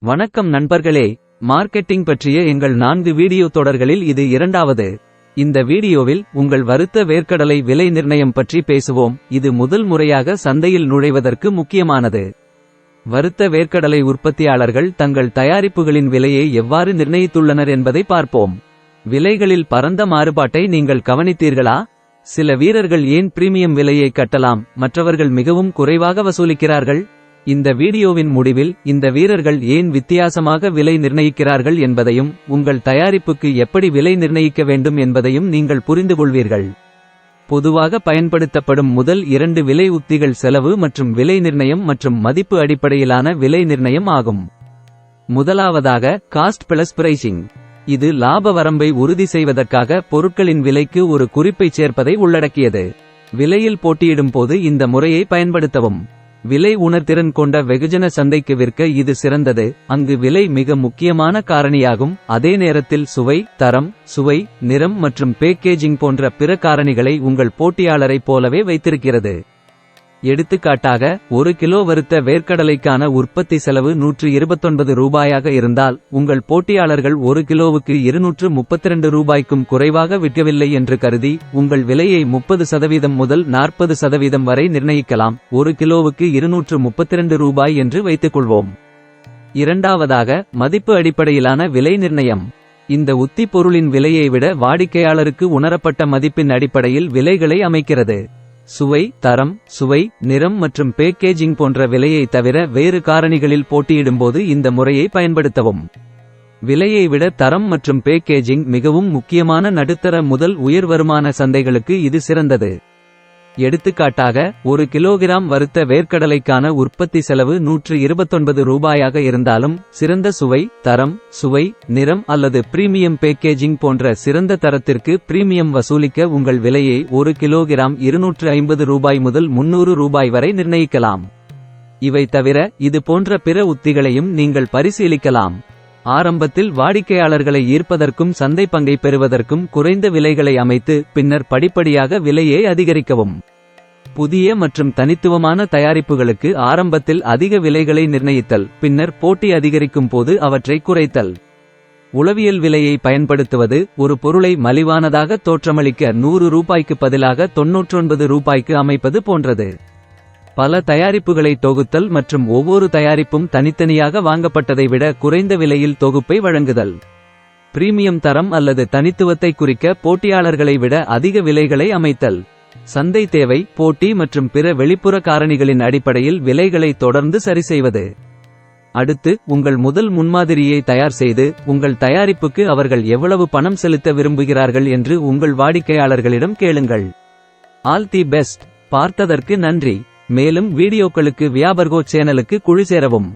வணக்கம் நண்பர்களே, மார்க்கெட்டிங் பற்றிய எங்கள் 4 வீடியோ தொடர்களில் இது இரண்டாவது. இந்த வீடியோவில் உங்கள் வறுத்த வேர்க்கடலை விலை நிர்ணயம் பற்றி பேசுவோம். இது முதல் முறையாக சந்தையில் நுழைவதற்கு முக்கியமானது. வறுத்த வேர்க்கடலை உற்பத்தியாளர்கள் தங்கள் தயாரிப்புகளின் விலையை எவ்வாறு நிர்ணயித்துள்ளனர் என்பதை பார்ப்போம். விலைகளில் பரந்த மாறுபாட்டை நீங்கள் கவனித்தீர்களா? சில வீரர்கள் ஏன் பிரீமியம் விலையை கட்டலாம், மற்றவர்கள் மிகவும் குறைவாக வசூலிக்கிறார்கள்? இந்த வீடியோவின் முடிவில் இந்த வீரர்கள் ஏன் வித்தியாசமாக விலை நிர்ணயிக்கிறார்கள் என்பதையும் உங்கள் தயாரிப்புக்கு எப்படி விலை நிர்ணயிக்க வேண்டும் என்பதையும் நீங்கள் புரிந்துகொள்வீர்கள். பொதுவாக பயன்படுத்தப்படும் முதல் 2 விலை உத்திகள் செலவு மற்றும் விலை நிர்ணயம் மற்றும் மதிப்பு அடிப்படையிலான விலை நிர்ணயம் ஆகும். முதலாவதாக காஸ்ட் பிளஸ் பிரைசிங். இது லாப வரம்பை உறுதி செய்வதற்காக பொருட்களின் விலைக்கு ஒரு குறிப்பைச் சேர்ப்பதை உள்ளடக்கியது. விலையில் போட்டியிடும் போது இந்த முறையை பயன்படுத்தவும். விலை உணர்திறன் கொண்ட வெகுஜன சந்தைக்கு விற்க இது சிறந்தது, அங்கு விலை மிக முக்கியமான காரணியாகும். அதே நேரத்தில் சுவை, தரம், சுவை, நிறம் மற்றும் பேக்கேஜிங் போன்ற பிற காரணிகளை உங்கள் போட்டியாளரைப் போலவே வைத்திருக்கிறது. எடுத்துக்காட்டாக, 1 கிலோ வறுத்த வேர்க்கடலைக்கான உற்பத்தி செலவு 129 ரூபாயாக இருந்தால், உங்கள் போட்டியாளர்கள் 1 கிலோவுக்கு 232 ரூபாய்க்கும் குறைவாக விற்கவில்லை என்று கருதி உங்கள் விலையை 30% முதல் 40% வரை நிர்ணயிக்கலாம். 1 கிலோவுக்கு 232 ரூபாய் என்று வைத்துக்கொள்வோம். இரண்டாவதாக மதிப்பு அடிப்படையிலான விலை நிர்ணயம். இந்த உத்தி பொருளின் விலையை விட வாடிக்கையாளருக்கு உணரப்பட்ட மதிப்பின் அடிப்படையில் விலைகளை அமைக்கிறது. சுவை, தரம், சுவை, நிறம் மற்றும் பேக்கேஜிங் போன்ற விலையை தவிர வேறு காரணிகளில் போட்டியிடும்போது இந்த முறையை பயன்படுத்தவும். விலையை விட தரம் மற்றும் பேக்கேஜிங் மிகவும் முக்கியமான நடுத்தர முதல் உயர் வருமான சந்தைகளுக்கு இது சிறந்தது. எடுத்துக்காட்டாக, 1 கிலோகிராம் வறுத்த வேர்க்கடலைக்கான உற்பத்தி செலவு 129 ரூபாயாக இருந்தாலும், சிறந்த சுவை, தரம், சுவை, நிறம் அல்லது பிரீமியம் பேக்கேஜிங் போன்ற சிறந்த தரத்திற்கு பிரீமியம் வசூலிக்க உங்கள் விலையை 1 கிலோகிராம் 250 ரூபாய் முதல் 300 ரூபாய் வரை நிர்ணயிக்கலாம். இவை தவிர இது போன்ற பிற உத்திகளையும் நீங்கள் பரிசீலிக்கலாம். ஆரம்பத்தில் வாடிக்கையாளர்களை ஈர்ப்பதற்கும் சந்தை பங்கை பெறுவதற்கும் குறைந்த விலைகளை அமைத்து பின்னர் படிப்படியாக விலையை அதிகரிக்கவும். புதிய மற்றும் தனித்துவமான தயாரிப்புகளுக்கு ஆரம்பத்தில் அதிக விலைகளை நிர்ணயித்தல், பின்னர் போட்டி அதிகரிக்கும் போது அவற்றை குறைத்தல். உளவியல் விலையை பயன்படுத்துவது, ஒரு பொருளை மலிவானதாக தோற்றமளிக்க 100 ரூபாய்க்கு பதிலாக 99 ரூபாய்க்கு அமைப்பது போன்றது. பல தயாரிப்புகளை தொகுத்தல் மற்றும் ஒவ்வொரு தயாரிப்பும் தனித்தனியாக வாங்கப்பட்டதை விட குறைந்த விலையில் தொகுப்பை வழங்குதல். பிரீமியம் தரம் அல்லது தனித்துவத்தை குறிக்க போட்டியாளர்களை விட அதிக விலைகளை அமைத்தல். சந்தை தேவை, போட்டி மற்றும் பிற வெளிப்புற காரணிகளின் அடிப்படையில் விலைகளை தொடர்ந்து சரிசெய்வது. அடுத்து, உங்கள் முதல் முன்மாதிரியை தயார் செய்து உங்கள் தயாரிப்புக்கு அவர்கள் எவ்வளவு பணம் செலுத்த விரும்புகிறார்கள் என்று உங்கள் வாடிக்கையாளர்களிடம் கேளுங்கள். All the best. பார்த்ததற்கு நன்றி. மேலும் வீடியோக்களுக்கு வியாபர்கோ சேனலுக்கு குழு சேரவும்.